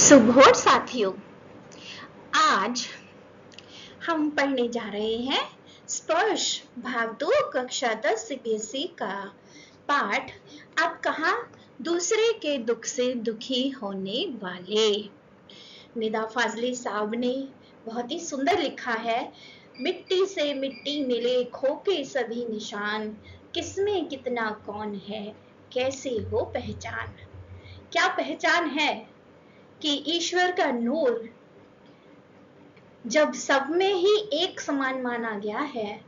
सुबह साथियों, आज हम पढ़ने जा रहे हैं स्पर्श भाग 2 कक्षा 10 सीबीएसई का पाठ आप कहाँ दूसरे के दुख से दुखी होने वाले। निदा फाजली साहब ने बहुत ही सुंदर लिखा है। मिट्टी से मिट्टी मिले खो के सभी निशान, किसमें कितना कौन है कैसे हो पहचान। क्या पहचान है कि ईश्वर का नूर जब सब में ही एक समान माना गया है,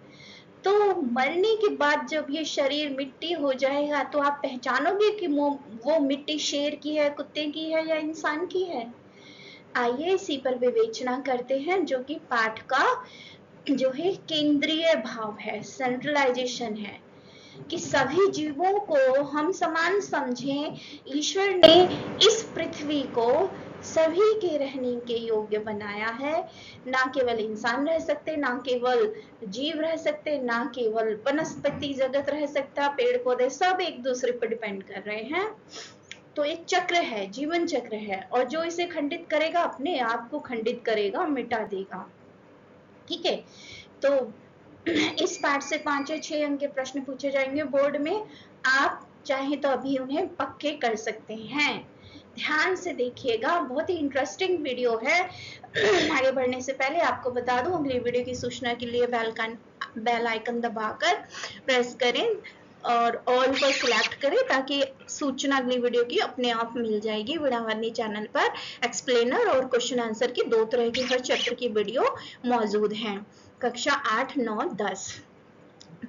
तो मरने के बाद जब ये शरीर मिट्टी हो जाएगा तो आप पहचानोगे कि वो मिट्टी शेर की है, कुत्ते की है या इंसान की है। आइए इसी पर विवेचना करते हैं, जो कि पाठ का जो है केंद्रीय भाव है, सेंट्रलाइजेशन है, कि सभी जीवों को हम समान समझें। ईश्वर ने इस पृथ्वी को सभी के रहने के योग्य बनाया है। ना केवल इंसान रह सकते, ना केवल जीव रह सकते, ना केवल वनस्पति जगत रह सकता, पेड़ पौधे सब एक दूसरे पर डिपेंड कर रहे हैं। तो एक चक्र है, जीवन चक्र है, और जो इसे खंडित करेगा अपने आप को खंडित करेगा, मिटा देगा। ठीक है, तो इस पाठ से 5 या 6 अंक के प्रश्न पूछे जाएंगे बोर्ड में। आप चाहे तो अभी उन्हें पक्के कर सकते हैं। ध्यान से देखिएगा, बहुत ही इंटरेस्टिंग वीडियो है। आगे बढ़ने से पहले आपको बता दूं, अगली वीडियो की सूचना के लिए बेल आइकन दबाकर प्रेस करें और ऑल पर सिलेक्ट करें, ताकि सूचना अगली वीडियो की अपने आप मिल जाएगी। वीणावर्णी चैनल पर एक्सप्लेनर और क्वेश्चन आंसर की 2 तरह की हर चैप्टर की वीडियो मौजूद हैं। कक्षा 8, 9, 10,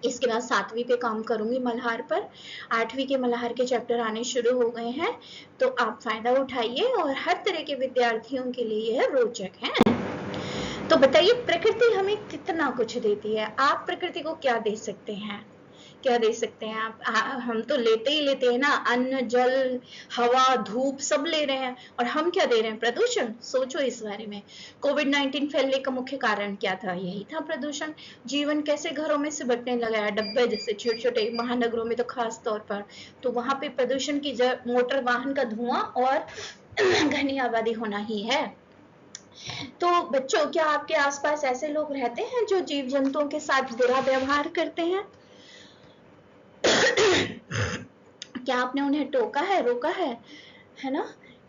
इसके बाद 7वीं पे काम करूंगी मल्हार पर। 8वीं के मल्हार के चैप्टर आने शुरू हो गए हैं, तो आप फायदा उठाइए और हर तरह के विद्यार्थियों के लिए यह रोचक है। तो बताइए, प्रकृति हमें कितना कुछ देती है। आप प्रकृति को क्या दे सकते हैं, क्या दे सकते हैं आप? हम तो लेते ही लेते हैं ना, अन्न, जल, हवा, धूप सब ले रहे हैं, और हम क्या दे रहे हैं? प्रदूषण। सोचो इस बारे में। कोविड-19 फैलने का मुख्य कारण क्या था? यही था, प्रदूषण। जीवन कैसे घरों में सिमटने लगा है, डब्बे जैसे छोटे छोटे, महानगरों में तो खास तौर पर। तो वहां पे प्रदूषण की मोटर वाहन का धुआं और घनी आबादी होना ही है। तो बच्चों, क्या आपके आसपास ऐसे लोग रहते हैं जो जीव जंतुओं के साथ बुरा व्यवहार करते हैं? क्या आपने उन्हें टोका है, रोका है ना,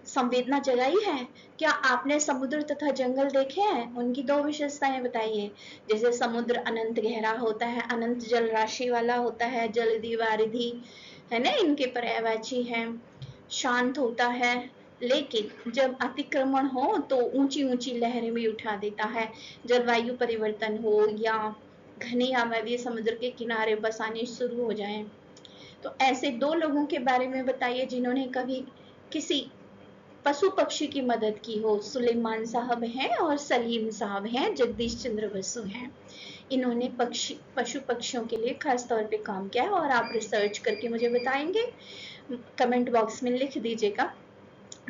संवेदना जगाई है? क्या आपने समुद्र तथा जंगल देखे हैं? उनकी 2 विशेषताएं बताइए। जैसे समुद्र अनंत गहरा होता है, अनंत जल राशि वाला होता है, जलधि वारिधि है ना, इनके पर्यायवाची है। शांत होता है, लेकिन जब अतिक्रमण हो तो ऊंची ऊंची लहरें भी उठा देता है। जलवायु परिवर्तन हो या घनी आबादी समुद्र के किनारे बसाने शुरू हो जाए, तो ऐसे 2 लोगों के बारे में बताइए जिन्होंने कभी किसी पशु पक्षी की मदद की हो। सुलेमान साहब हैं और सलीम साहब हैं, जगदीश चंद्र बसु हैं। इन्होंने पशु पक्षियों के लिए खास तौर पे काम किया है, और आप रिसर्च करके मुझे बताएंगे, कमेंट बॉक्स में लिख दीजिएगा।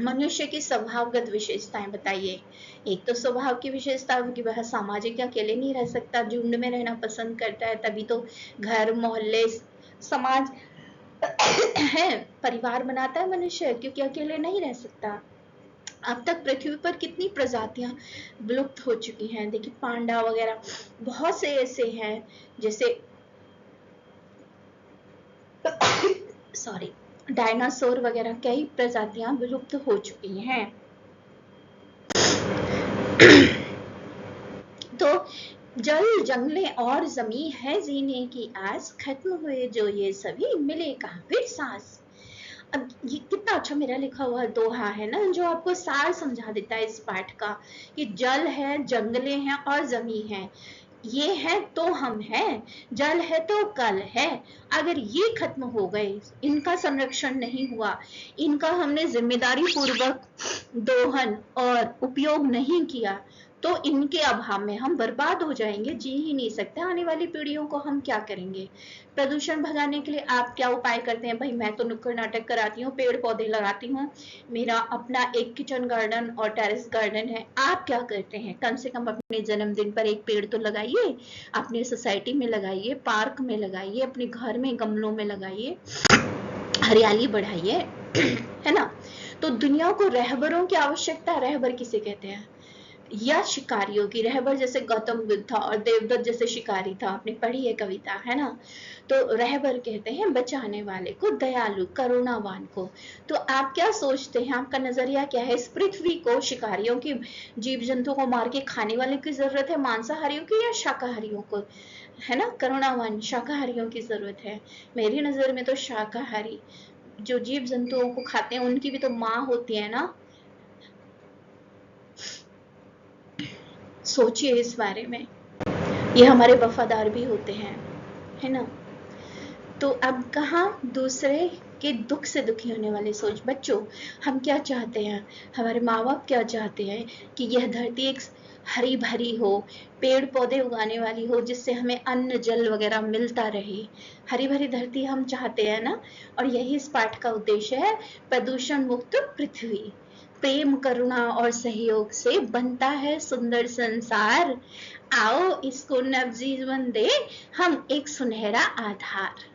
मनुष्य की स्वभावगत विशेषताएं बताइए। एक तो स्वभाव की विशेषता कि वह सामाजिक, अकेले नहीं रह सकता, झुंड में रहना पसंद करता है, तभी तो घर, मोहल्ले, समाज है, परिवार बनाता है मनुष्य, क्योंकि अकेले नहीं रह सकता। अब तक पृथ्वी पर कितनी प्रजातियां विलुप्त हो चुकी हैं। देखिए, पांडा वगैरह बहुत से ऐसे हैं, जैसे सॉरी, डायनासोर वगैरह, कई प्रजातियां विलुप्त हो चुकी हैं। तो जल, जंगले और जमीन है जीने की आस, खत्म हुए जो ये सभी, मिले कहाँ फिर सांस। अब ये कितना अच्छा मेरा लिखा हुआ दोहा है ना, जो आपको सार समझा देता है इस पाठ का, कि जल है, जंगले हैं और जमीन है। ये है तो हम हैं, जल है तो कल है। अगर ये खत्म हो गए, इनका संरक्षण नहीं हुआ, इनका हमने जिम्मेदारी पूर्वक दोहन और उपयोग नहीं किया, तो इनके अभाव में हम बर्बाद हो जाएंगे, जी ही नहीं सकते। आने वाली पीढ़ियों को हम क्या करेंगे? प्रदूषण भगाने के लिए आप क्या उपाय करते हैं? भाई, मैं तो नुक्कड़ नाटक कराती हूँ, पेड़ पौधे लगाती हूँ, मेरा अपना एक किचन गार्डन और टेरेस गार्डन है। आप क्या करते हैं? कम से कम अपने जन्मदिन पर एक पेड़ तो लगाइए, अपनी सोसाइटी में लगाइए, पार्क में लगाइए, अपने घर में गमलों में लगाइए, हरियाली बढ़ाइए, है ना। तो दुनिया को रहबरों की आवश्यकता, रहबर किसे कहते हैं, या शिकारियों की। रहबर जैसे गौतम बुद्ध था और देवदत्त जैसे शिकारी था, आपने पढ़ी है कविता, है ना। तो रहबर कहते हैं बचाने वाले को, दयालु करुणावान को। तो आप क्या सोचते हैं, आपका नजरिया क्या है, इस पृथ्वी को शिकारियों की, जीव जंतुओं को मार के खाने वाले की जरूरत है, मांसाहारियों की, या शाकाहारियों को, है ना, करुणावान शाकाहारियों की जरूरत है। मेरी नजर में तो शाकाहारी, जो जीव जंतुओं को खाते हैं उनकी भी तो माँ होती है ना। सोचिए इस बारे में, ये हमारे वफादार भी होते हैं, है ना। तो अब कहाँ दूसरे के दुख से दुखी होने वाली सोच। बच्चों, हम क्या चाहते हैं, हमारे माँ बाप क्या चाहते हैं कि यह धरती एक हरी भरी हो, पेड़ पौधे उगाने वाली हो, जिससे हमें अन्न जल वगैरह मिलता रहे। हरी भरी धरती हम चाहते हैं ना। और यही इस पाठ का उद्देश्य है, प्रदूषण मुक्त पृथ्वी। प्रेम करुणा और सहयोग से बनता है सुंदर संसार। आओ इसको नवजीवन दे हम एक सुनहरा आधार।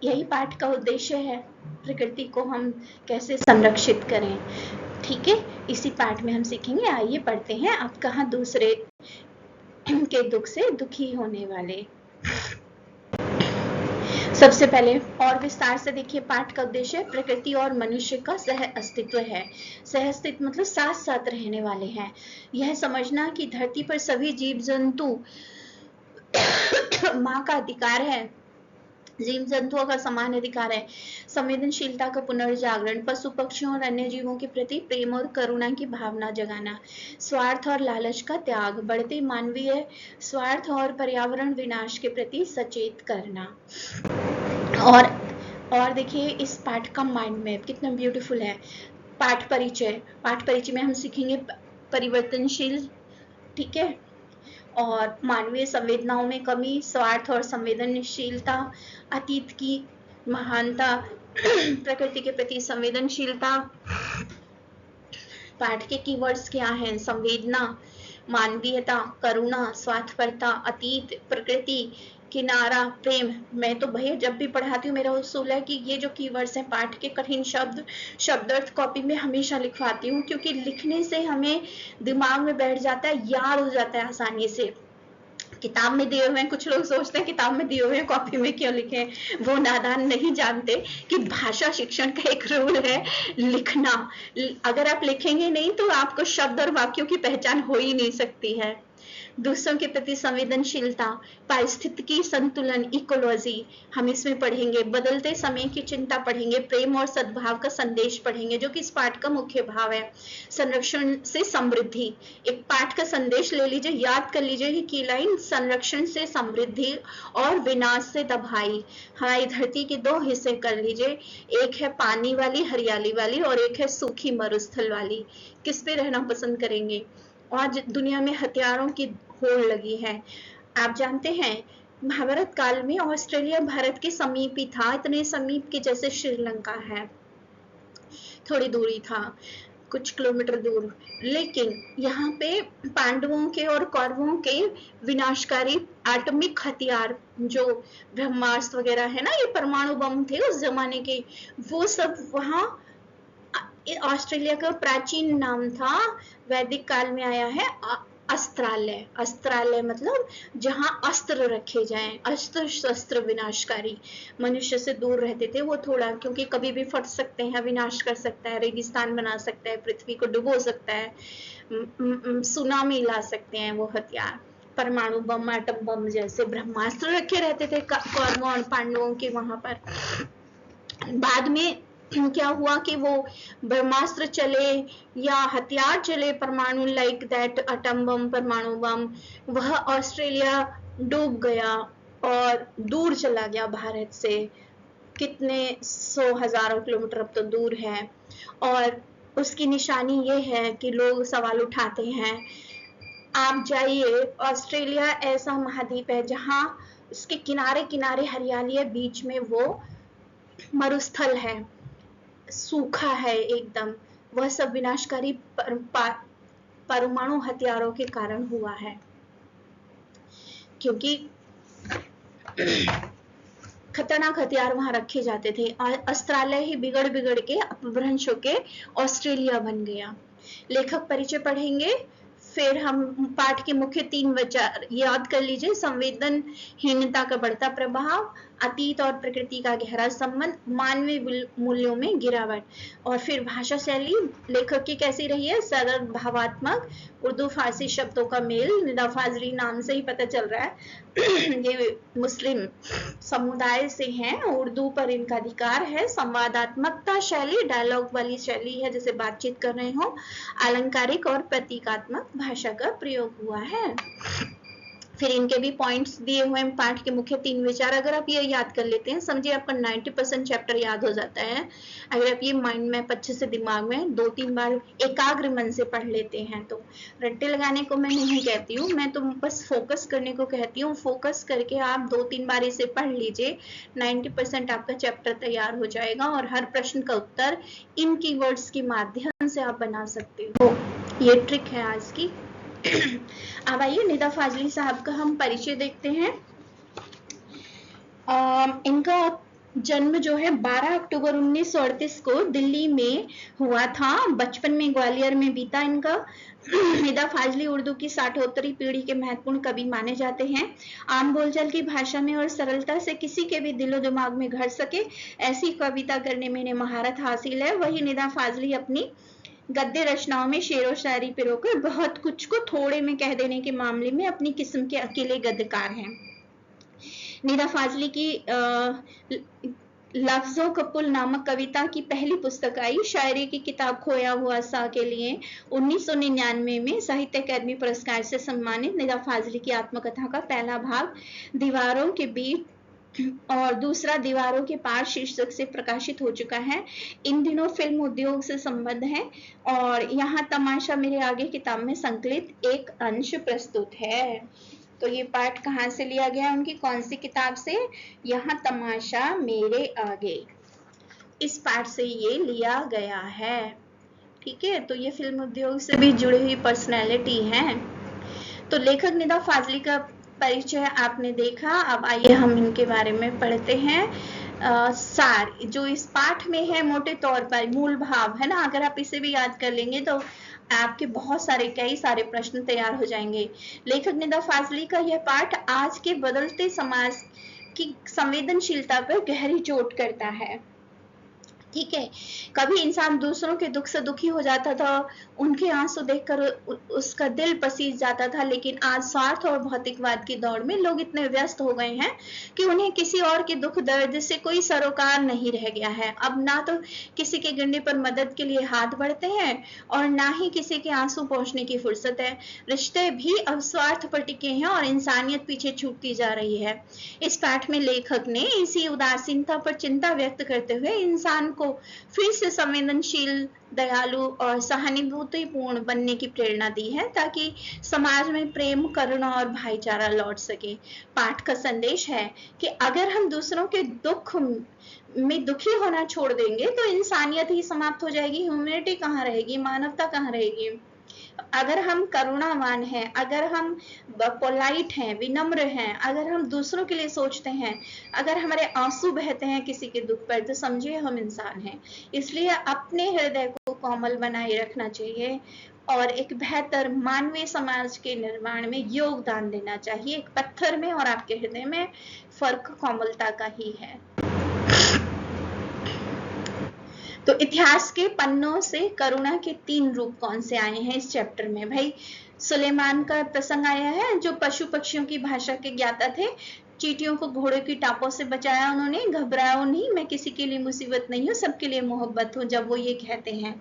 यही पाठ का उद्देश्य है, प्रकृति को हम कैसे संरक्षित करें। ठीक है, इसी पाठ में हम सीखेंगे। आइए पढ़ते हैं। आप कहाँ दूसरे के दुख से दुखी होने वाले। सबसे पहले और विस्तार से देखिए, पाठ का उद्देश्य प्रकृति और मनुष्य का सह अस्तित्व है। सह अस्तित्व मतलब साथ साथ रहने वाले हैं। यह समझना कि धरती पर सभी जीव जंतु माँ का अधिकार है, जीव जंतुओं का समान अधिकार है। संवेदनशीलता का पुनर्जागरण, पशु पक्षियों और अन्य जीवों के प्रति प्रेम और करुणा की भावना जगाना, स्वार्थ और लालच का त्याग, बढ़ते मानवीय स्वार्थ और पर्यावरण विनाश के प्रति सचेत करना। और देखिए इस पाठ का माइंड मैप कितना ब्यूटीफुल है। पाठ परिचय, पाठ परिचय में हम सीखेंगे परिवर्तनशील, ठीक है, और मानवीय संवेदनाओं में कमी, स्वार्थ और संवेदनशीलता, अतीत की महानता, प्रकृति के प्रति संवेदनशीलता। पाठ के कीवर्ड्स क्या हैं, संवेदना, मानवीयता, करुणा, स्वार्थपरता, अतीत, प्रकृति, किनारा, प्रेम। मैं तो भैया जब भी पढ़ाती हूँ मेरा उसूल है कि ये जो कीवर्ड्स हैं, पाठ के कठिन शब्द शब्दार्थ कॉपी में हमेशा लिखवाती हूँ, क्योंकि लिखने से हमें दिमाग में बैठ जाता है, याद हो जाता है आसानी से। किताब में दिए हुए हैं, कुछ लोग सोचते हैं किताब में दिए हुए हैं कॉपी में क्यों लिखें, वो नादान नहीं जानते कि भाषा शिक्षण का एक रूल है लिखना। अगर आप लिखेंगे नहीं तो आपको शब्द और वाक्यों की पहचान हो ही नहीं सकती है। दूसरों के प्रति संवेदनशीलता, पारिस्थितिकी संतुलन, इकोलॉजी हम इसमें पढ़ेंगे। बदलते समय की चिंता पढ़ेंगे। प्रेम और सद्भाव का संदेश पढ़ेंगे, जो कि इस पाठ का मुख्य भाव है। संरक्षण से समृद्धि, एक पाठ का संदेश ले लीजिए, याद कर लीजिए कि लाइन, संरक्षण से समृद्धि और विनाश से तबाही। हमारी धरती के दो हिस्से कर लीजिए, एक है पानी वाली हरियाली वाली और एक है सूखी मरुस्थल वाली। किस पे रहना पसंद करेंगे। आज दुनिया में हथियारों की होड़ लगी है। आप जानते हैं महाभारत काल में ऑस्ट्रेलिया भारत के समीप ही था, इतने समीप के जैसे श्रीलंका है, थोड़ी दूरी था, कुछ किलोमीटर दूर। लेकिन यहाँ पे पांडवों के और कौरवों के विनाशकारी एटॉमिक हथियार, जो ब्रह्मास्त्र वगैरह है ना, ये परमाणु बम थे उस जमाने के, वो सब वहाँ। ऑस्ट्रेलिया का प्राचीन नाम था, वैदिक काल में आया है अस्त्रालय। अस्त्रालय मतलब जहां अस्त्र रखे जाएं, अस्त्र शस्त्र विनाशकारी। मनुष्य से दूर रहते थे वो थोड़ा, क्योंकि कभी भी फट सकते हैं, विनाश कर सकता है, रेगिस्तान बना सकता है, पृथ्वी को डुबो सकता है, सुनामी ला सकते हैं वो हथियार। परमाणु बम, एटम बम जैसे ब्रह्मास्त्र रखे रहते थे कौरवों और पांडवों के वहां पर। बाद में क्या हुआ कि वो ब्रह्मास्त्र चले या हथियार चले परमाणु, लाइक दैट एटम बम, परमाणु बम, वह ऑस्ट्रेलिया डूब गया और दूर चला गया भारत से, कितने सौ हजारों किलोमीटर अब तो दूर है। और उसकी निशानी ये है कि लोग सवाल उठाते हैं, आप जाइए, ऑस्ट्रेलिया ऐसा महाद्वीप है जहां उसके किनारे किनारे हरियाली है, बीच में वो मरुस्थल है, सूखा है एकदम। वह सब विनाशकारी परमाणु हथियारों के कारण हुआ है, क्योंकि खतरनाक हथियार वहां रखे जाते थे और अस्त्रालय ही बिगड़ बिगड़ के अपभ्रंश होके ऑस्ट्रेलिया बन गया। लेखक परिचय पढ़ेंगे, फिर हम पाठ के मुख्य 3 विचार याद कर लीजिए। संवेदनहीनता का बढ़ता प्रभाव, अतीत और प्रकृति का गहरा संबंध, मानवीय मूल्यों में गिरावट, और फिर भाषा शैली लेखक की कैसी रही है, सरल भावात्मक, उर्दू फारसी शब्दों का मेल, निदा फाजली नाम से ही पता चल रहा है ये मुस्लिम समुदाय से हैं, उर्दू पर इनका अधिकार है, संवादात्मकता शैली, डायलॉग वाली शैली है जैसे बातचीत कर रहे हो, अलंकारिक और प्रतीकात्मक भाषा का प्रयोग हुआ है। फिर इनके भी पॉइंट्स दिए हुए हैं, पाठ के मुख्य 3 विचार। अगर आप ये याद कर लेते हैं, समझिए आपका 90% चैप्टर याद हो जाता है अगर आप ये माइंड में अच्छे से दिमाग में 2-3 बार एकाग्र मन से पढ़ लेते हैं तो। रट्टे लगाने को मैं नहीं कहती हूँ, मैं तो बस फोकस करने को कहती हूँ। फोकस करके आप 2-3 बार इसे पढ़ लीजिए, 90% आपका चैप्टर तैयार हो जाएगा और हर प्रश्न का उत्तर इन कीवर्ड्स के माध्यम से आप बना सकते हो। ये ट्रिक है आज की। अब आइए निदा फाजली साहब का हम परिचय देखते हैं। इनका जन्म जो है 12 अक्टूबर 1938 को दिल्ली में हुआ था। बचपन में ग्वालियर में बीता इनका। निदा फाजली उर्दू की 60वीं पीढ़ी के महत्वपूर्ण कवि माने जाते हैं। आम बोलचाल की भाषा में और सरलता से किसी के भी दिलो दिमाग में घर सके ऐसी कविता करने में इन्हें महारत हासिल है। वही निदा फाजली अपनी गद्य रचनाओं में शेरो शायरी पिरोकर बहुत कुछ को थोड़े में कह देने के मामले में अपनी किस्म के अकेले गद्यकार हैं। निदा फाजली की लफ्जों का पुल नामक कविता की पहली पुस्तक आई। शायरी की किताब खोया हुआ सा के लिए 1999 में साहित्य अकादमी पुरस्कार से सम्मानित निदा फाजली की आत्मकथा का पहला भाग दीवारों के बीच और दूसरा दीवारों के पार शीर्षक से प्रकाशित हो चुका है। इन दिनों फिल्म उद्योग से संबंध है और यहाँ तमाशा मेरे आगे किताब में संकलित एक अंश प्रस्तुत है। तो ये पाठ कहाँ से लिया गया, उनकी कौन सी किताब से, यहाँ तमाशा मेरे आगे, इस पाठ से ये लिया गया है। ठीक है, तो ये फिल्म उद्योग से भी जुड़ी हुई पर्सनैलिटी है। तो लेखक निदा फाजली का परिचय आपने देखा। अब आइए हम इनके बारे में पढ़ते हैं। सार जो इस पाठ में है मोटे तौर पर मूल भाव है ना, अगर आप इसे भी याद कर लेंगे तो आपके बहुत सारे कई सारे प्रश्न तैयार हो जाएंगे। लेखक निदा फाजली का यह पाठ आज के बदलते समाज की संवेदनशीलता पर गहरी चोट करता है। ठीक है, कभी इंसान दूसरों के दुख से दुखी हो जाता था, उनके आंसू देखकर उसका दिल पसीज जाता था, लेकिन आज स्वार्थ और भौतिकवाद की दौड़ में लोग इतने व्यस्त हो गए हैं कि उन्हें किसी और के दुख दर्द से कोई सरोकार नहीं रह गया है। अब ना तो किसी के गिरने पर मदद के लिए हाथ बढ़ते हैं और ना ही किसी के आंसू पहुंचने की फुर्सत है। रिश्ते भी अब स्वार्थ पर टिके हैं और इंसानियत पीछे छूटती जा रही है। इस पाठ में लेखक ने इसी उदासीनता पर चिंता व्यक्त करते हुए इंसान को फिर से संवेदनशील, दयालु और सहानुभूतिपूर्ण बनने की प्रेरणा दी है ताकि समाज में प्रेम, करुणा और भाईचारा लौट सके। पाठ का संदेश है कि अगर हम दूसरों के दुख में दुखी होना छोड़ देंगे तो इंसानियत ही समाप्त हो जाएगी। ह्यूमैनिटी कहाँ रहेगी, मानवता कहाँ रहेगी। अगर हम करुणावान हैं, अगर हम पोलाइट हैं, विनम्र हैं, अगर हम दूसरों के लिए सोचते हैं, अगर हमारे आंसू बहते हैं किसी के दुख पर, तो समझिए हम इंसान हैं। इसलिए अपने हृदय को कोमल बनाए रखना चाहिए और एक बेहतर मानवीय समाज के निर्माण में योगदान देना चाहिए। एक पत्थर में और आपके हृदय में फर्क कोमलता का ही है। तो इतिहास के पन्नों से करुणा के 3 रूप कौन से आए हैं इस चैप्टर में। भाई सुलेमान का प्रसंग आया है जो पशु पक्षियों की भाषा के ज्ञाता थे। चींटियों को घोड़े की टापों से बचाया उन्होंने। घबराओ नहीं, मैं किसी के लिए मुसीबत नहीं हूँ, सबके लिए मोहब्बत हूँ, जब वो ये कहते हैं।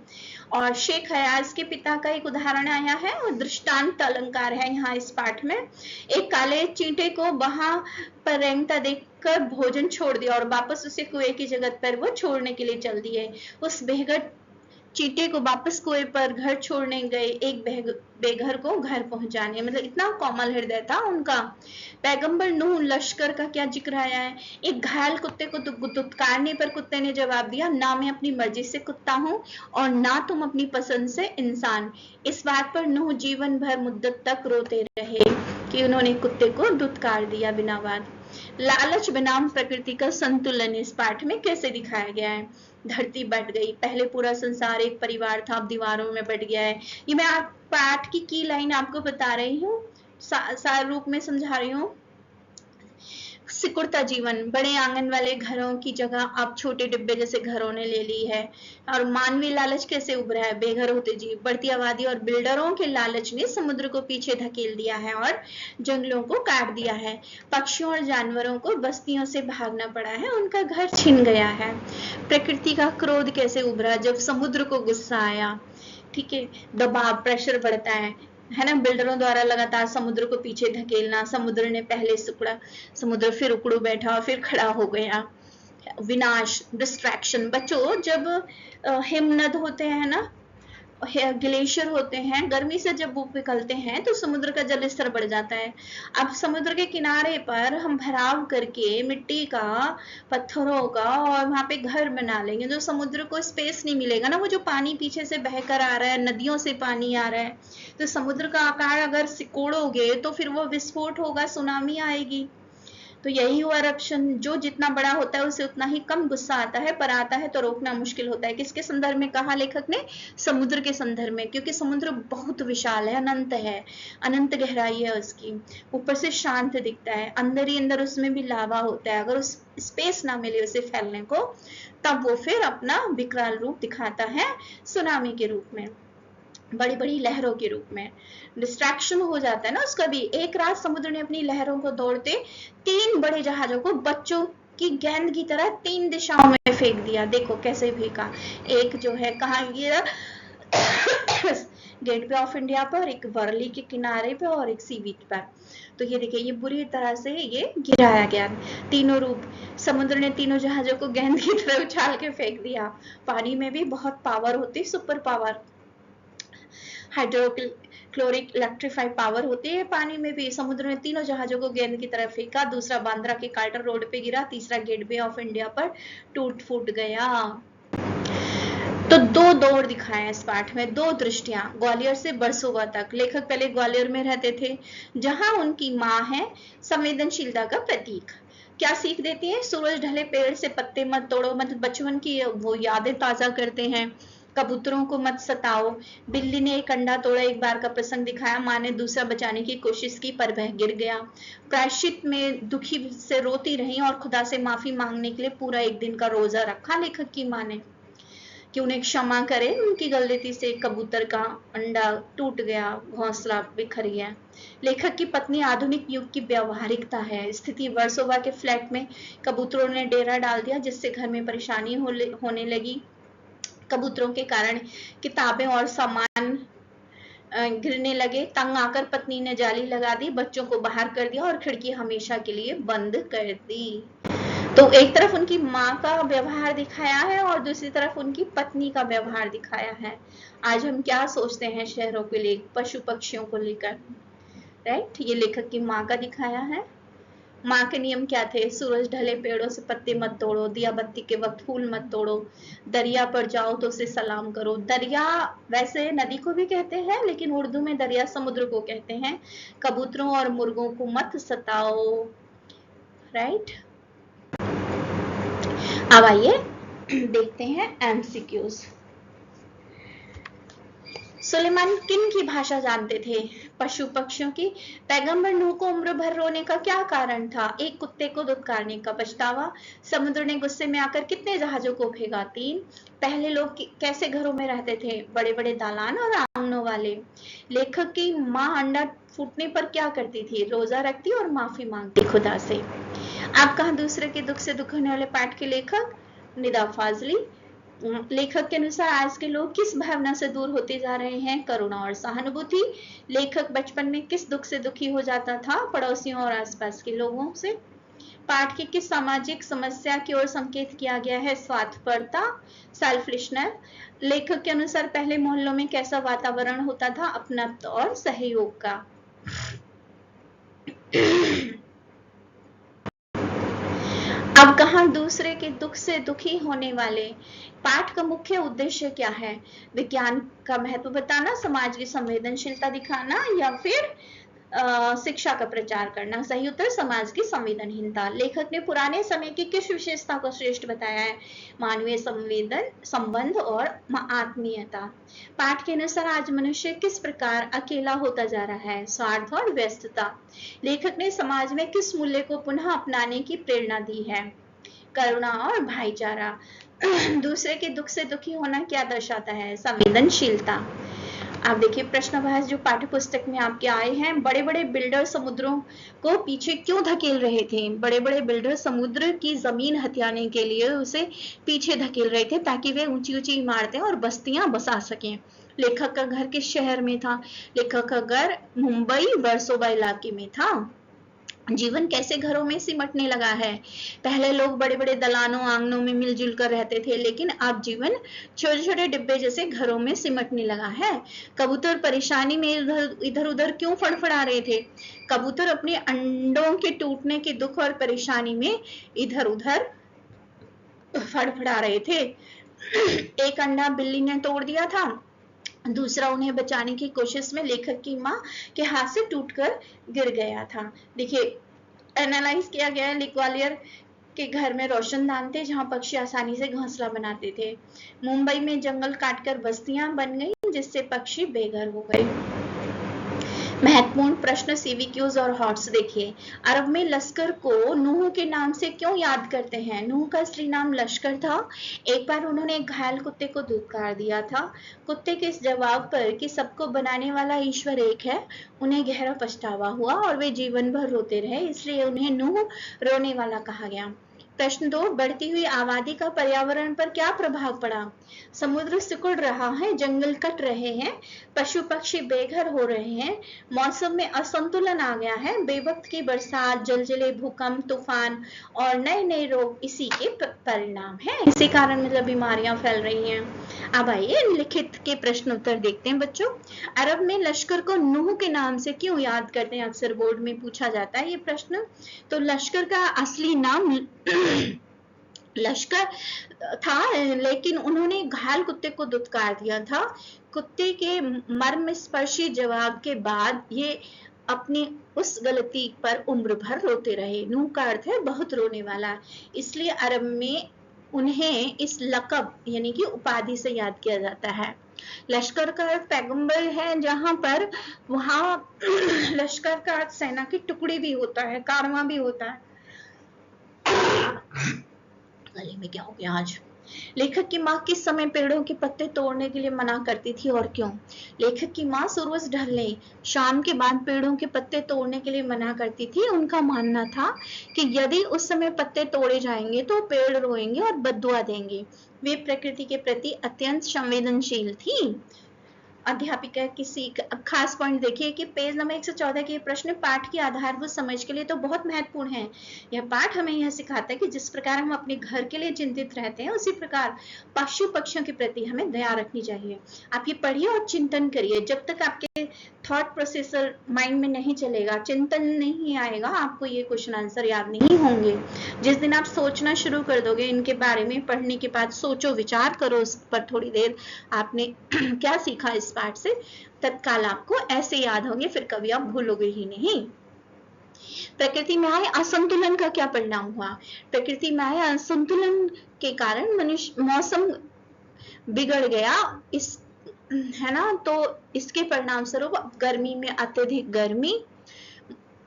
और शेख हयाज के पिता का एक उदाहरण आया है और दृष्टांत अलंकार है यहाँ इस पाठ में। एक काले चींटे को वहां पर रेंगता देखकर भोजन छोड़ दिया और वापस उसे कुएं की जगह पर वो छोड़ने के लिए चल दिए। उस बेघर चींटे को वापस कुएं पर घर छोड़ने गए एक बेघर को घर पहुंचाने, मतलब इतना कोमल हृदय था उनका। पैगंबर नूह लश्कर का क्या जिक्र आया है। एक घायल कुत्ते को दुत्कारने पर कुत्ते ने जवाब दिया, ना मैं अपनी मर्जी से कुत्ता हूँ और ना तुम अपनी पसंद से इंसान। इस बात पर नूह जीवन भर मुद्दत तक रोते रहे। कि उन्होंने कुत्ते को दुत्कार दिया बिना बात। लालच बनाम प्रकृति का संतुलन इस पाठ में कैसे दिखाया गया है। धरती बट गई, पहले पूरा संसार एक परिवार था, अब दीवारों में बट गया है। ये मैं आप पाठ की लाइन आपको बता रही हूँ, सार रूप में समझा रही हूँ। सिकुड़ता जीवन, बड़े आंगन वाले घरों की जगह अब छोटे डिब्बे जैसे घरों ने ले ली है। और मानवीय लालच कैसे उभरा है, बेघर होते जीव, बढ़ती आबादी और बिल्डरों के लालच ने समुद्र को पीछे धकेल दिया है और जंगलों को काट दिया है। पक्षियों और जानवरों को बस्तियों से भागना पड़ा है, उनका घर छिन गया है। प्रकृति का क्रोध कैसे उभरा, जब समुद्र को गुस्सा आया। ठीक है, दबाव, प्रेशर बढ़ता है ना, बिल्डरों द्वारा लगातार समुद्र को पीछे धकेलना। समुद्र ने पहले सिकुड़ा, समुद्र फिर उकड़ू बैठा और फिर खड़ा हो गया। विनाश, डिस्ट्रैक्शन, बच्चों जब हिमनद होते हैं ना, ग्लेशियर होते हैं, गर्मी से जब वो पिघलते हैं तो समुद्र का जल स्तर बढ़ जाता है। अब समुद्र के किनारे पर हम भराव करके मिट्टी का, पत्थरों का और वहां पे घर बना लेंगे, जो समुद्र को स्पेस नहीं मिलेगा ना, वो जो पानी पीछे से बहकर आ रहा है, नदियों से पानी आ रहा है, तो समुद्र का आकार अगर सिकोड़ोगे तो फिर वो विस्फोट होगा, सुनामी आएगी। तो यही हुआ eruption, जो जितना बड़ा होता है उसे उतना ही कम गुस्सा आता है, पर आता है तो रोकना मुश्किल होता है। किसके संदर्भ में कहा लेखक ने, समुद्र के संदर्भ में, क्योंकि समुद्र बहुत विशाल है, अनंत है, अनंत गहराई है उसकी, ऊपर से शांत दिखता है, अंदर ही अंदर उसमें भी लावा होता है। अगर उस स्पेस ना मिले उसे फैलने को, तब वो फिर अपना विकराल रूप दिखाता है सुनामी के रूप में, बड़ी बड़ी लहरों के रूप में। डिस्ट्रैक्शन हो जाता है ना उसका भी। एक रात समुद्र ने अपनी लहरों को दौड़ते 3 बड़े जहाजों को बच्चों की गेंद की तरह 3 दिशाओं में फेंक दिया। देखो कैसे फेंका, एक जो है कहाँ गिरा, गेट पे ऑफ इंडिया पर, एक वर्ली के किनारे पे और एक सी बीच पर। तो ये देखिए, ये बुरी तरह से ये गिराया गया। तीनों रूप, समुद्र ने तीनों जहाजों को गेंद की तरह उछाल के फेंक दिया। पानी में भी बहुत पावर होती, super power, hydrochloric electrified power होती है पानी में भी। समुद्र ने तीनों जहाजों को गेंद की तरह फेंका, दूसरा बांद्रा के कार्टर रोड पे गिरा, तीसरा गेटवे ऑफ इंडिया पर टूट फूट गया। तो 2 दौर दिखाए इस पाठ में, 2 दृष्टियां, ग्वालियर से बरसोवा तक। लेखक पहले ग्वालियर में रहते थे, जहां उनकी माँ है संवेदनशीलता का प्रतीक। क्या सीख देती है, सूरज ढले पेड़ से पत्ते मत तोड़ो, मतलब बचपन की वो यादें ताजा करते हैं। कबूतरों को मत सताओ, बिल्ली ने एक अंडा तोड़ा, एक बार का प्रसंग दिखाया, माँ ने दूसरा बचाने की कोशिश की पर वह गिर गया। प्रायश्चित में दुखी से रोती रही और खुदा से माफी मांगने के लिए पूरा 1 दिन का रोजा रखा लेखक की माँ ने, कि उन्हें क्षमा करे, उनकी गलती से कबूतर का अंडा टूट गया, घोंसला बिखर गया। लेखक की पत्नी आधुनिक युग की व्यवहारिकता है। स्थिति, वर्सोवा के फ्लैट में कबूतरों ने डेरा डाल दिया, जिससे घर में परेशानी होने लगी। कबूतरों के कारण किताबें और सामान गिरने लगे। तंग आकर पत्नी ने जाली लगा दी, बच्चों को बाहर कर दिया और खिड़की हमेशा के लिए बंद कर दी। तो एक तरफ उनकी माँ का व्यवहार दिखाया है और दूसरी तरफ उनकी पत्नी का व्यवहार दिखाया है। आज हम क्या सोचते हैं शहरों के लिए, पशु पक्षियों को लेकर, राइट। ये लेखक की माँ का दिखाया है। माँ के नियम क्या थे, सूरज ढले पेड़ों से पत्ते मत तोड़ो, दिया बत्ती के वक्त फूल मत तोड़ो, दरिया पर जाओ तो उसे सलाम करो। दरिया वैसे नदी को भी कहते हैं, लेकिन उर्दू में दरिया समुद्र को कहते हैं। कबूतरों और मुर्गों को मत सताओ, राइट। अब आइए देखते हैं एमसीक्यूज। सुलेमान किन की भाषा जानते थे, पशु पक्षियों की। पैगंबर नूह को उम्र भर रोने का क्या कारण था, एक कुत्ते को दुत्कारने का पछतावा। समुद्र ने गुस्से में आकर कितने जहाजों को फेंका, 3। पहले लोग कैसे घरों में रहते थे, बड़े बड़े दालान और आंगनों वाले। लेखक की माँ अंडा फूटने पर क्या करती थी, रोजा रखती और माफी मांगती खुदा से। आप कहा दूसरे के दुख से दुख होने वाले पाठ के लेखक, निदा फाजली। लेखक के अनुसार आज के लोग किस भावना से दूर होते जा रहे हैं, करुणा और सहानुभूति। लेखक बचपन में किस दुख से दुखी हो जाता था, पड़ोसियों और आसपास के लोगों से। पाठ की किस सामाजिक समस्या की ओर संकेत किया गया है, स्वार्थपरता, सेल्फिशनेस। लेखक के अनुसार पहले मोहल्लों में कैसा वातावरण होता था, अपनत्व और सहयोग का। अब कहा दूसरे के दुख से दुखी होने वाले। पाठ का मुख्य उद्देश्य क्या है, विज्ञान का महत्व बताना, समाज की संवेदनशीलता दिखाना, या फिर शिक्षा का प्रचार करना। सही उत्तर समाज की संवेदनहीनता। लेखक ने पुराने समय की किस विशेषता को श्रेष्ठ बताया है? मानवीय संवेदन, संबंध और आत्मीयता। पाठ के अनुसार आज मनुष्य किस प्रकार अकेला होता जा रहा है? स्वार्थ और व्यस्तता। लेखक ने समाज में किस मूल्य को पुनः अपनाने की प्रेरणा दी है? करुणा और भाईचारा। दूसरे के दुख से दुखी होना क्या दर्शाता है? संवेदनशीलता। आप देखिए प्रश्नावली जो पाठ्य पुस्तक में आपके आए हैं, बड़े बड़े बिल्डर समुद्रों को पीछे क्यों धकेल रहे थे? बड़े बड़े बिल्डर समुद्र की जमीन हथियाने के लिए उसे पीछे धकेल रहे थे ताकि वे ऊंची ऊंची इमारतें और बस्तियां बसा सकें। लेखक का घर किस शहर में था? लेखक का घर मुंबई वर्सोवा इलाके में था। जीवन कैसे घरों में सिमटने लगा है? पहले लोग बड़े बड़े दलानों आंगनों में मिलजुल कर रहते थे, लेकिन अब जीवन छोटे छोटे डिब्बे जैसे घरों में सिमटने लगा है। कबूतर परेशानी में इधर उधर क्यों फड़फड़ा रहे थे? कबूतर अपने अंडों के टूटने के दुख और परेशानी में इधर उधर फड़फड़ा रहे थे। एक अंडा बिल्ली ने तोड़ दिया था, दूसरा उन्हें बचाने की कोशिश में लेखक की मां के हाथ से टूटकर गिर गया था। देखिए एनालाइज किया गया है। ग्वालियर के घर में रोशनदान थे जहां पक्षी आसानी से घोंसला बनाते थे। मुंबई में जंगल काटकर बस्तियां बन गई जिससे पक्षी बेघर हो गए। महत्वपूर्ण प्रश्न सीवीक्यूज और हॉट्स देखिए। अरब में लश्कर को नूह के नाम से क्यों याद करते हैं? नूह का असली नाम लश्कर था। एक बार उन्होंने एक घायल कुत्ते को धुतकार दिया था। कुत्ते के इस जवाब पर कि सबको बनाने वाला ईश्वर एक है, उन्हें गहरा पछतावा हुआ और वे जीवन भर रोते रहे, इसलिए उन्हें नूह रोने वाला कहा गया। प्रश्न 2, बढ़ती हुई आबादी का पर्यावरण पर क्या प्रभाव पड़ा? समुद्र सिकुड़ रहा है, जंगल कट रहे हैं, पशु पक्षी बेघर हो रहे हैं, मौसम में असंतुलन आ गया है, बेवक्त की बरसात, जलजले, भूकंप, तूफान और नए नए रोग इसी के परिणाम हैं। इसी कारण मतलब बीमारियां फैल रही हैं। अब आइए लिखित के प्रश्न उत्तर देखते हैं बच्चों। अरब में लश्कर को नूह के नाम से क्यों याद करते हैं? अक्सर बोर्ड में पूछा जाता है ये प्रश्न। तो लश्कर का असली नाम लश्कर था, लेकिन उन्होंने घायल कुत्ते को दुत्कार दिया था। कुत्ते के मर्मस्पर्शी जवाब के बाद ये अपनी उस गलती पर उम्र भर रोते रहे। नूह का अर्थ है बहुत रोने वाला, इसलिए अरब में उन्हें इस लक़ब यानी कि उपाधि से याद किया जाता है। लश्कर का अर्थ पैगंबर है, जहां पर वहां लश्कर का अर्थ सेना की टुकड़ी भी होता है, कारवां भी होता है। गले में क्या हो गया आज? लेखक की मां किस समय पेड़ों के पत्ते तोड़ने के लिए मना करती थी और क्यों? लेखक की मां सूरज ढलने शाम के बाद पेड़ों के पत्ते तोड़ने के लिए मना करती थी। उनका मानना था कि यदि उस समय पत्ते तोड़े जाएंगे तो पेड़ रोएंगे और बद्दुआ देंगे। वे प्रकृति के प्रति अत्यंत संवेदनशील थी। अध्यापिका की सीख। अब खास पॉइंट देखिए कि पेज नंबर 114 के प्रश्न पाठ की आधारभूत समझ के लिए तो बहुत महत्वपूर्ण है। यह पाठ हमें यह सिखाता है कि जिस प्रकार हम अपने घर के लिए चिंतित रहते हैं, उसी प्रकार पशु पक्षियों के प्रति हमें दया रखनी चाहिए। आप ये पढ़िए और चिंतन करिए। जब तक आपके थॉट प्रोसेसर माइंड में नहीं चलेगा, चिंतन नहीं आएगा, आपको ये क्वेश्चन आंसर याद नहीं होंगे। जिस दिन आप सोचना शुरू कर दोगे इनके बारे में, पढ़ने के बाद सोचो, विचार करो उस पर थोड़ी देर, आपने क्या सीखा इस पाठ से, तत्काल आपको ऐसे याद होंगे, फिर कभी आप भूलोगे ही नहीं। प्रकृति में आए असंतुलन का क्या परिणाम हुआ? प्रकृति में आए असंतुलन के कारण मनुष्य मौसम बिगड़ गया, इस है ना। तो इसके परिणाम स्वरूप गर्मी में अत्यधिक गर्मी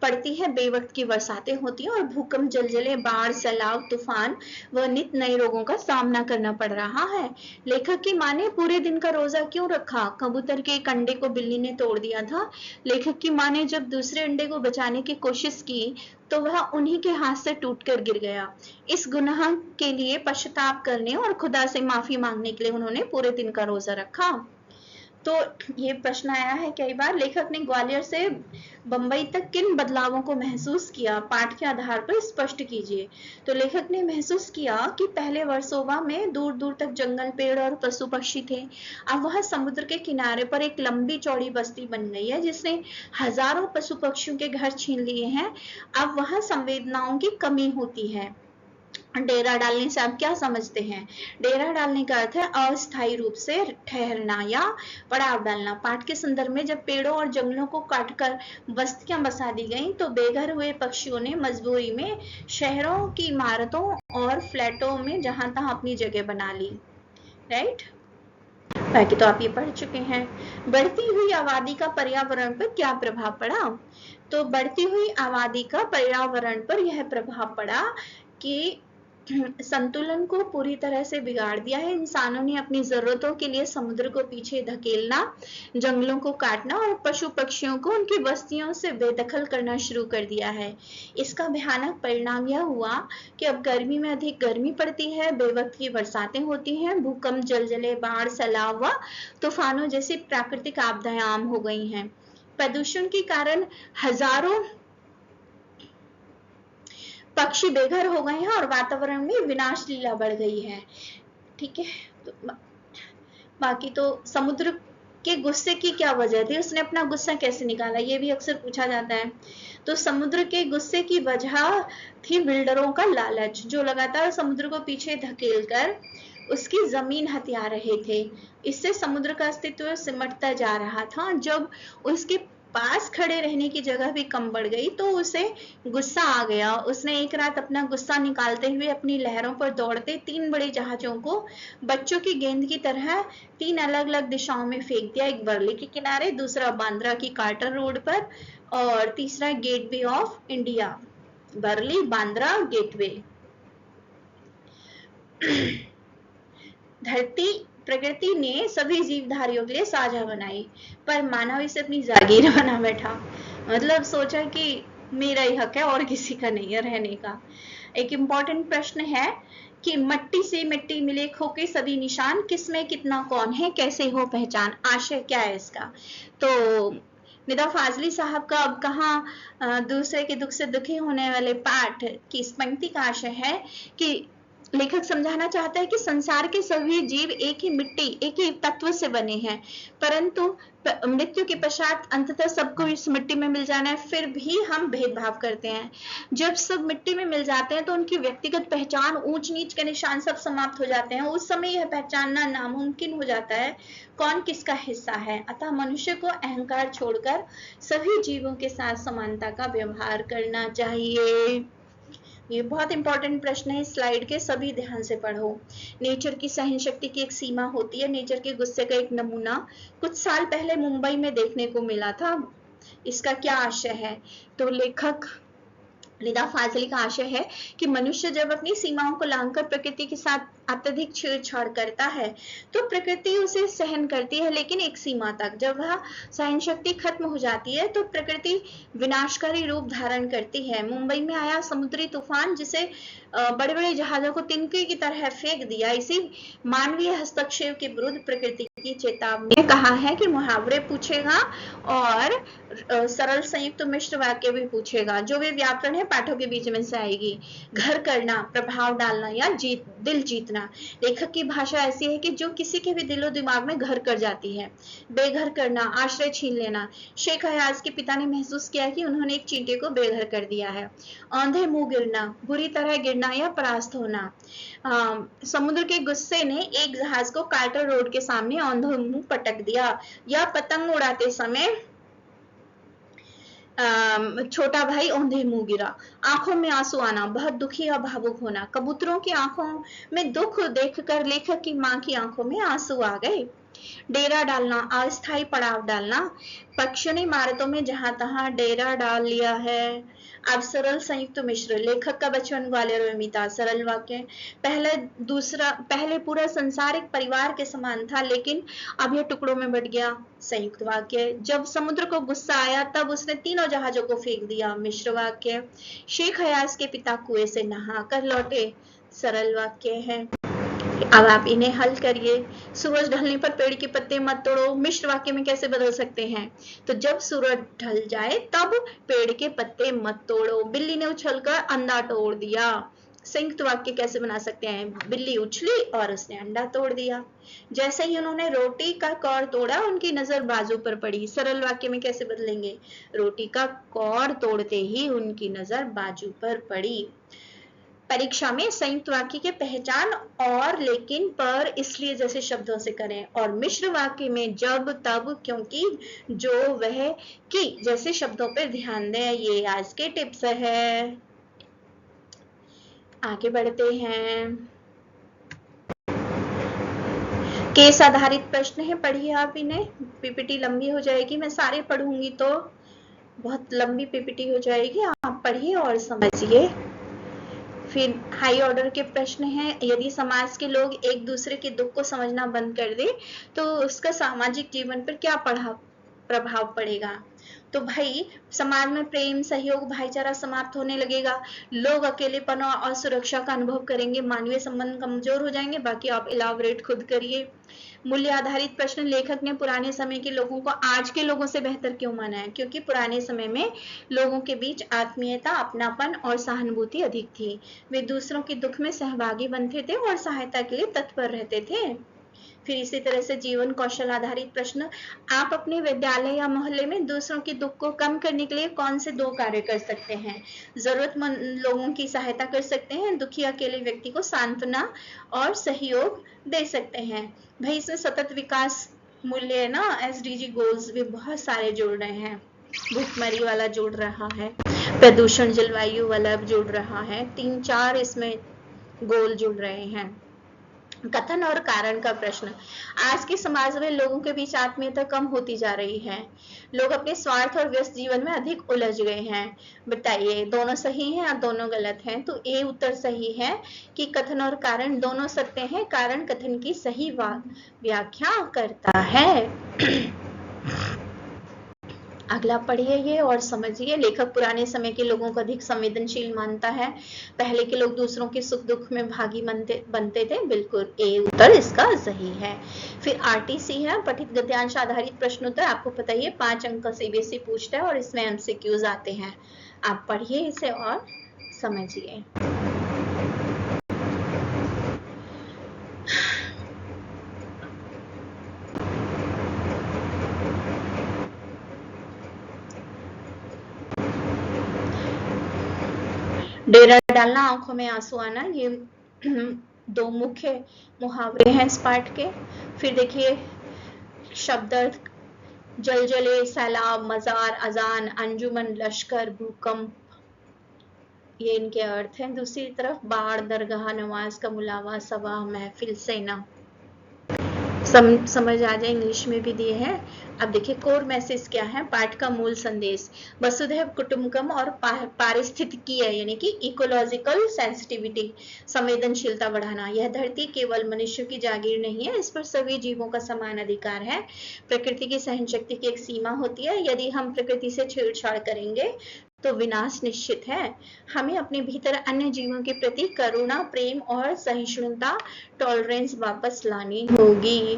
पड़ती है, बेवक्त की बरसातें होती हैं और भूकंप, जलजले, बाढ़, सैलाब, तूफान व नित नए रोगों का सामना करना पड़ रहा है। लेखक की मां ने पूरे दिन का रोजा क्यों रखा? कबूतर के एक अंडे को बिल्ली ने तोड़ दिया था। लेखक की मां ने जब दूसरे अंडे को बचाने की कोशिश की तो वह उन्हीं के हाथ से टूटकर गिर गया। इस गुनाह के लिए पश्चाताप करने और खुदा से माफी मांगने के लिए उन्होंने पूरे दिन का रोजा रखा। तो ये प्रश्न आया है कई बार। लेखक ने ग्वालियर से बंबई तक किन बदलावों को महसूस किया? पाठ के आधार पर स्पष्ट कीजिए। तो लेखक ने महसूस किया कि पहले वर्सोवा में दूर दूर तक जंगल, पेड़ और पशु पक्षी थे। अब वह समुद्र के किनारे पर एक लंबी चौड़ी बस्ती बन गई है जिसने हजारों पशु पक्षियों के घर छीन लिए हैं। अब वहां संवेदनाओं की कमी होती है। डेरा डालने से आप क्या समझते हैं? डेरा डालने का अर्थ है अस्थायी रूप से ठहरना या पड़ाव डालना। पाठ के संदर्भ में जब पेड़ों और जंगलों को काटकर बस्तियां बसा दी गईं, तो बेघर हुए पक्षियों ने मजबूरी में शहरों की इमारतों और फ्लैटों में जहां तहां अपनी जगह बना ली। राइट, बाकी तो आप ये पढ़ चुके हैं। बढ़ती हुई आबादी का पर्यावरण पर क्या प्रभाव पड़ा? तो बढ़ती हुई आबादी का पर्यावरण पर यह प्रभाव पड़ा कि संतुलन को पूरी तरह से बिगाड़ दिया है। इंसानों ने अपनी जरूरतों के लिए समुद्र को पीछे धकेलना, जंगलों को काटना और पशु पक्षियों को उनकी बस्तियों से बेदखल करना शुरू कर दिया है। इसका भयानक परिणाम यह हुआ कि अब गर्मी में अधिक गर्मी पड़ती है, बेवक्त की बरसातें होती हैं, भूकंप, जलजले, बाढ़, सैलाब व तूफानों जैसी प्राकृतिक आपदाएं आम हो गई हैं। प्रदूषण के कारण हजारों पक्षी बेघर हो गए हैं और वातावरण में विनाश लीला बढ़ गई है। ठीक है, तो बाकी तो समुद्र के गुस्से की क्या वजह थी, उसने अपना गुस्सा कैसे निकाला, ये भी अक्सर पूछा जाता है। तो समुद्र के गुस्से की वजह थी बिल्डरों का लालच, जो लगातार समुद्र को पीछे धकेल कर उसकी जमीन हथिया रहे थे। इससे समुद्र का अस्तित्व सिमटता जा रहा था। जब उसके पास खड़े रहने की जगह भी कम पड़ गई तो उसे गुस्सा आ गया। उसने एक रात अपना गुस्सा निकालते हुए अपनी लहरों पर दौड़ते 3 बड़े जहाजों को बच्चों की गेंद की तरह 3 अलग अलग दिशाओं में फेंक दिया। एक बर्ली के किनारे, दूसरा बांद्रा की कार्टर रोड पर और तीसरा gateway of India. Barley, Bandra, gateway. धरती प्रकृति ने सभी जीवधारियों के लिए साझा बनाई, पर मानव इसे अपनी जागीर बना बैठा। मतलब सोचा कि मेरा ही हक है और किसी का नहीं है रहने का। एक इम्पोर्टेंट प्रश्न है कि मट्टी से मिट्टी मिले खो के सभी निशान, किसमें कितना कौन है, कैसे हो पहचान। आशय क्या है इसका? तो निदा फाजली साहब का अब कहाँ दूसरे के दुख से दुखी होने वाले पाठ की इस पंक्ति का आशय है कि लेखक समझाना चाहता है कि संसार के सभी जीव एक ही मिट्टी, एक ही तत्व से बने हैं, परंतु मृत्यु के पश्चात अंततः सबको इस मिट्टी में मिल जाना है, फिर भी हम भेदभाव करते हैं। जब सब मिट्टी में मिल जाते हैं तो उनकी व्यक्तिगत पहचान, ऊंच नीच के निशान सब समाप्त हो जाते हैं। उस समय यह पहचानना नामुमकिन हो जाता है कौन किसका हिस्सा है। अतः मनुष्य को अहंकार छोड़कर सभी जीवों के साथ समानता का व्यवहार करना चाहिए। ये बहुत इंपॉर्टेंट प्रश्न है, स्लाइड के सभी ध्यान से पढ़ो। नेचर की सहन शक्ति की एक सीमा होती है। नेचर के गुस्से का एक नमूना कुछ साल पहले मुंबई में देखने को मिला था। इसका क्या आशय है? तो लेखक निदा फाजली का आशय है कि मनुष्य जब अपनी सीमाओं को लांघकर प्रकृति के साथ अत्यधिक छेड़छाड़ करता है तो प्रकृति उसे सहन करती है, लेकिन एक सीमा तक। जब वह सहन शक्ति खत्म हो जाती है तो प्रकृति विनाशकारी रूप धारण करती है। मुंबई में आया समुद्री तूफान, जिसे बड़े बड़े जहाजों को तिनके की तरह फेंक दिया, इसी मानवीय हस्तक्षेप के विरुद्ध प्रकृति की चेतावनी ने कहा है कि मुहावरे पूछेगा और सरल संयुक्त मिश्र वाक्य भी पूछेगा। जो भी व्याकरण है पाठों के बीच में से आएगी। घर करना, प्रभाव डालना या दिल जीतना। लेखक की भाषा ऐसी है कि जो किसी के भी दिलो दिमाग में घर कर जाती है। बेघर करना, आश्रय छीन लेना। शेख हयाज के पिता ने महसूस किया कि उन्होंने एक चींटे को बेघर कर दिया है। औंधे मुंह गिरना, बुरी तरह गिरना या परास्त होना। समुद्र के गुस्से ने एक जहाज को कार्टर रोड के सामने औंधे मुंह पटक दिया, या पतंग उड़ाते समय छोटा भाई औंधे मुंह गिरा। आंखों में आंसू आना, बहुत दुखी और भावुक होना। कबूतरों की आंखों में दुख देखकर लेखक की मां की आंखों में आंसू आ गए। डेरा डालना, अस्थायी पड़ाव डालना। पक्षियों ने इमारतों में जहां तहां डेरा डाल लिया है। अब सरल संयुक्त मिश्र। लेखक का बचपन ग्वालियर में बीता। सरल वाक्य। पहले पूरा संसार एक परिवार के समान था, लेकिन अब यह टुकड़ों में बट गया। संयुक्त वाक्य। जब समुद्र को गुस्सा आया तब उसने तीनों जहाजों को फेंक दिया। मिश्र वाक्य। शेख हयाज के पिता कुएं से नहा कर लौटे। सरल वाक्य है। अब आप इन्हें हल करिए। सूरज ढलने पर पेड़ के पत्ते मत तोड़ो, मिश्र वाक्य में कैसे बदल सकते हैं? तो जब सूरज ढल जाए तब पेड़ के पत्ते मत तोड़ो। बिल्ली ने उछलकर अंडा तोड़ दिया। संयुक्त वाक्य कैसे बना सकते हैं? बिल्ली उछली और उसने अंडा तोड़ दिया। जैसे ही उन्होंने रोटी का कौर तोड़ा, उनकी नजर बाजू पर पड़ी। सरल वाक्य में कैसे बदलेंगे? रोटी का कौर तोड़ते ही उनकी नजर बाजू पर पड़ी। परीक्षा में संयुक्त वाक्य के पहचान और, लेकिन, पर, इसलिए जैसे शब्दों से करें, और मिश्र वाक्य में जब, तब, क्योंकि, जो, वह, कि जैसे शब्दों पर ध्यान दें। ये आज के टिप्स है। आगे बढ़ते हैं। केस आधारित प्रश्न है, पढ़िए आप इन्हें। पीपीटी लंबी हो जाएगी, मैं सारे पढ़ूंगी तो बहुत लंबी पीपीटी हो जाएगी। आप पढ़िए और समझिए। फिर हाई ऑर्डर के प्रश्न हैं। यदि समाज के लोग एक दूसरे के दुख को समझना बंद कर दे तो उसका सामाजिक जीवन पर क्या प्रभाव पड़ेगा। तो भाई समाज में प्रेम, सहयोग, भाईचारा समाप्त होने लगेगा। लोग अकेलेपन और असुरक्षा का अनुभव करेंगे। मानवीय संबंध कमजोर हो जाएंगे। बाकी आप इलाबोरेट खुद करिए। मूल्य आधारित प्रश्न। लेखक ने पुराने समय के लोगों को आज के लोगों से बेहतर क्यों माना है? क्योंकि पुराने समय में लोगों के बीच आत्मीयता, अपनापन और सहानुभूति अधिक थी। वे दूसरों के दुख में सहभागी बनते थे और सहायता के लिए तत्पर रहते थे। फिर इसी तरह से जीवन कौशल आधारित प्रश्न। आप अपने विद्यालय या मोहल्ले में दूसरों के दुख को कम करने के लिए कौन से 2 कार्य कर सकते हैं? जरूरतमंद लोगों की सहायता कर सकते हैं। दुखी अकेले व्यक्ति को सांत्वना और सहयोग दे सकते हैं। भाई इसमें सतत विकास मूल्य है ना, SDG गोल्स भी बहुत सारे जोड़ रहे हैं। भूखमरी वाला जोड़ रहा है, प्रदूषण जलवायु वाला जोड़ रहा है। 3-4 इसमें गोल जुड़ रहे हैं। कथन और कारण का प्रश्न। आज के समाज में लोगों के बीच आत्मीयता कम होती जा रही है। लोग अपने स्वार्थ और व्यस्त जीवन में अधिक उलझ गए हैं। बताइए दोनों सही हैं या दोनों गलत हैं? तो ए उत्तर सही है कि कथन और कारण दोनों सत्य हैं। कारण कथन की सही व्याख्या करता है। अगला पढ़िए ये और समझिए। लेखक पुराने समय के लोगों को अधिक संवेदनशील मानता है। पहले के लोग दूसरों के सुख दुख में भागी बनते थे। बिल्कुल ए उत्तर इसका सही है। फिर RTC है, पठित गद्यांश आधारित प्रश्नोत्तर। आपको पता ही है 5 अंक का CBSE पूछता है और इसमें MCQs आते हैं। आप पढ़िए इसे और समझिए। डेरा डालना, आंखों में आंसू आना, ये 2 मुख्य मुहावरे हैं इस पाठ के। फिर देखिए शब्द अर्थ। जलजले, सैलाब, मजार, अजान, अंजुमन, लश्कर, भूकंप, ये इनके अर्थ हैं। दूसरी तरफ बाढ़, दरगाह, नमाज का मुलावा, सभा, महफिल, सेना। समझ आ जाए, इंग्लिश में भी दिए हैं। अब देखिए कोर मैसेज क्या है, पाठ का मूल संदेश। वसुधैव कुटुंबकम और पारिस्थितिकीय यानी कि इकोलॉजिकल सेंसिटिविटी, संवेदनशीलता बढ़ाना। यह धरती केवल मनुष्य की जागीर नहीं है, इस पर सभी जीवों का समान अधिकार है। प्रकृति की सहनशक्ति की एक सीमा होती है। यदि हम प्रकृति से छेड़छाड़ करेंगे तो विनाश निश्चित है। हमें अपने भीतर अन्य जीवों के प्रति करुणा, प्रेम और सहिष्णुता, टॉलरेंस वापस लानी होगी।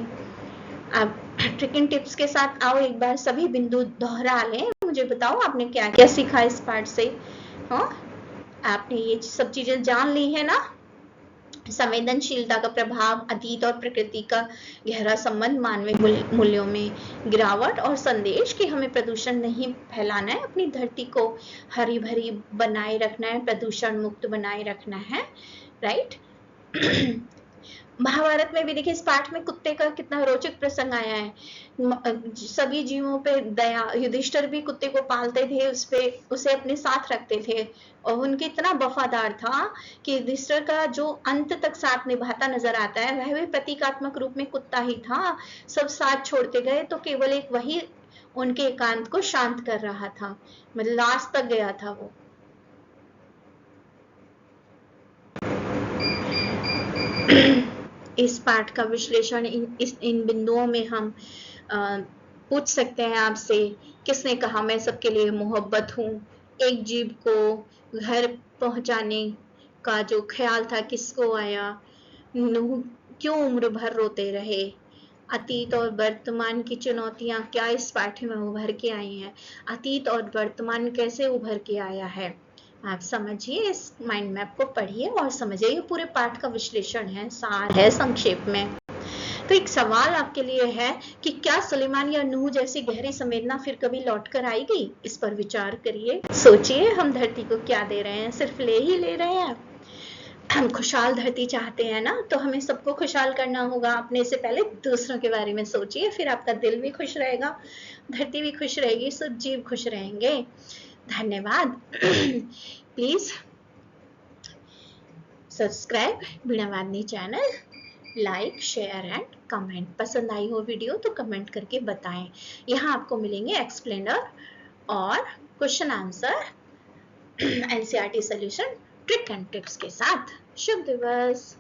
अब ट्रिकिंग टिप्स के साथ आओ एक बार सभी बिंदु दोहरा लें। मुझे बताओ आपने क्या क्या सीखा इस पाठ से? हाँ, आपने ये सब चीजें जान ली है ना। संवेदनशीलता का प्रभाव, अतीत और प्रकृति का गहरा संबंध, मानवीय मूल्यों में गिरावट और संदेश कि हमें प्रदूषण नहीं फैलाना है, अपनी धरती को हरी भरी बनाए रखना है, प्रदूषण मुक्त बनाए रखना है। राइट। महाभारत में भी देखिए इस पाठ में कुत्ते का कितना रोचक प्रसंग आया है। सभी जीवों पे दया, युधिष्ठिर भी कुत्ते को पालते थे, उसे अपने साथ रखते थे और उनके इतना वफादार था कि युधिष्ठिर का जो अंत तक साथ निभाता नजर आता है वह भी प्रतीकात्मक रूप में कुत्ता ही था। सब साथ छोड़ते गए तो केवल एक वही उनके एकांत को शांत कर रहा था, मतलब लास्ट तक गया था वो। इस पाठ का विश्लेषण इन बिंदुओं में हम पूछ सकते हैं आपसे। किसने कहा मैं सबके लिए मोहब्बत हूँ? एक जीव को घर पहुंचाने का जो ख्याल था किसको आया? नूह क्यों उम्र भर रोते रहे? अतीत और वर्तमान की चुनौतियां क्या इस पाठ में उभर के आई हैं? अतीत और वर्तमान कैसे उभर के आया है? आप समझिए, इस माइंड मैप को पढ़िए और समझिए। ये पूरे पाठ का विश्लेषण है, सार है संक्षेप में। तो एक सवाल आपके लिए है कि क्या सुलेमान या नूह जैसी गहरी संवेदना फिर कभी लौट कर आएगी? इस पर विचार करिए, सोचिए। हम धरती को क्या दे रहे हैं? सिर्फ ले ही ले रहे हैं? हम खुशहाल धरती चाहते हैं ना, तो हमें सबको खुशहाल करना होगा। अपने से पहले दूसरों के बारे में सोचिए, फिर आपका दिल भी खुश रहेगा, धरती भी खुश रहेगी, सब जीव खुश रहेंगे। धन्यवाद। Please subscribe Veenavadini channel, like share and comment. पसंद आई हो वीडियो तो कमेंट करके बताएं। यहाँ आपको मिलेंगे एक्सप्लेनर और question answer, NCERT solution, trick and tips के साथ। शुभ दिवस।